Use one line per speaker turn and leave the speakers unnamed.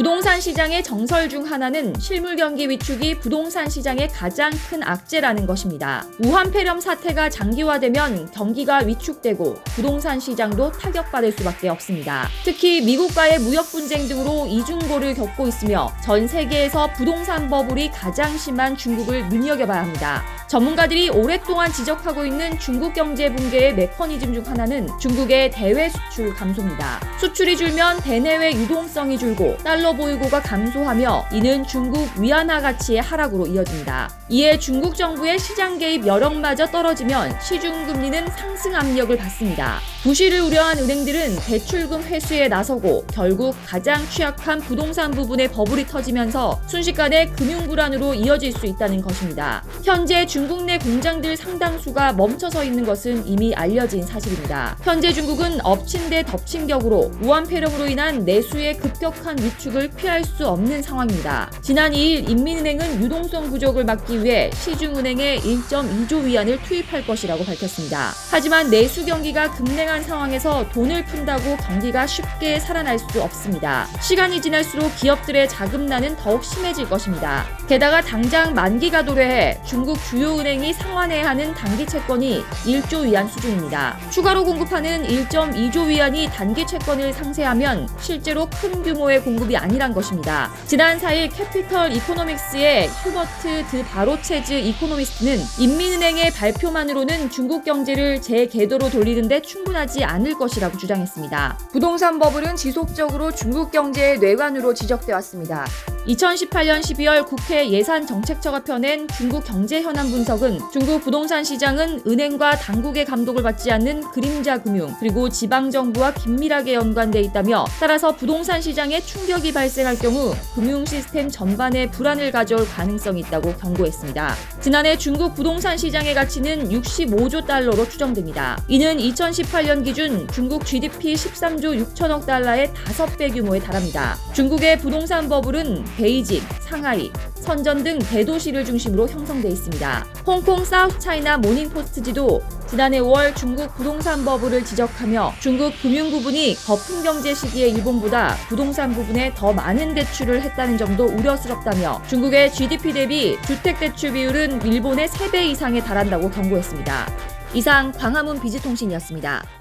부동산 시장의 정설 중 하나는 실물 경기 위축이 부동산 시장의 가장 큰 악재라는 것입니다. 우한 폐렴 사태가 장기화되면 경기가 위축되고 부동산 시장도 타격받을 수밖에 없습니다. 특히 미국과의 무역 분쟁 등으로 이중고를 겪고 있으며 전 세계에서 부동산 버블이 가장 심한 중국을 눈여겨봐야 합니다. 전문가들이 오랫동안 지적하고 있는 중국 경제 붕괴의 메커니즘 중 하나는 중국의 대외 수출 감소입니다. 수출이 줄면 대내외 유동성이 줄고 달러 보유고가 감소하며 이는 중국 위안화 가치의 하락으로 이어집니다. 이에 중국 정부의 시장 개입 여력마저 떨어지면 시중금리는 상승 압력을 받습니다. 부실을 우려한 은행들은 대출금 회수에 나서고 결국 가장 취약한 부동산 부분의 버블이 터지면서 순식간에 금융 불안으로 이어질 수 있다는 것입니다. 현재 중국 내 공장들 상당수가 멈춰서 있는 것은 이미 알려진 사실입니다. 현재 중국은 엎친 데 덮친 격으로 우한 폐렴으로 인한 내수의 급격한 위축을 피할 수 없는 상황입니다. 지난 2일 인민은행은 유동성 부족을 막기 위해 시중은행에 1.2조 위안을 투입할 것이라고 밝혔습니다. 하지만 내수 경기가 급냉한 상황에서 돈을 푼다고 경기가 쉽게 살아날 수 없습니다. 시간이 지날수록 기업들의 자금난은 더욱 심해질 것입니다. 게다가 당장 만기가 도래해 중국 주요 은행이 상환해야 하는 단기 채권이 1조 위안 수준입니다. 추가로 공급하는 1.2조 위안이 단기 채권을 상쇄하면 실제로 큰 규모의 공급이 아니란 것입니다. 지난 4일 캐피털 이코노믹스의 휴버트 드 바로체즈 이코노미스트는 인민은행의 발표만으로는 중국 경제를 재궤도로 돌리는데 충분하지 않을 것이라고 주장했습니다. 부동산 버블은 지속적으로 중국 경제의 뇌관으로 지적돼 왔습니다. 2018년 12월 국회 예산정책처가 펴낸 중국 경제 현안 분석은 중국 부동산 시장은 은행과 당국의 감독을 받지 않는 그림자 금융 그리고 지방정부와 긴밀하게 연관돼 있다며 따라서 부동산 시장에 충격이 발생할 경우 금융 시스템 전반에 불안을 가져올 가능성이 있다고 경고했습니다. 지난해 중국 부동산 시장의 가치는 65조 달러로 추정됩니다. 이는 2018년 기준 중국 GDP 13조 6천억 달러의 5배 규모에 달합니다. 중국의 부동산 버블은 베이징, 상하이, 선전 등 대도시를 중심으로 형성돼 있습니다. 홍콩 사우스차이나 모닝포스트지도 지난해 5월 중국 부동산 버블을 지적하며 중국 금융 부분이 거품 경제 시기의 일본보다 부동산 부분에 더 많은 대출을 했다는 점도 우려스럽다며 중국의 GDP 대비 주택대출 비율은 일본의 3배 이상에 달한다고 경고했습니다. 이상 광화문 비즈통신이었습니다.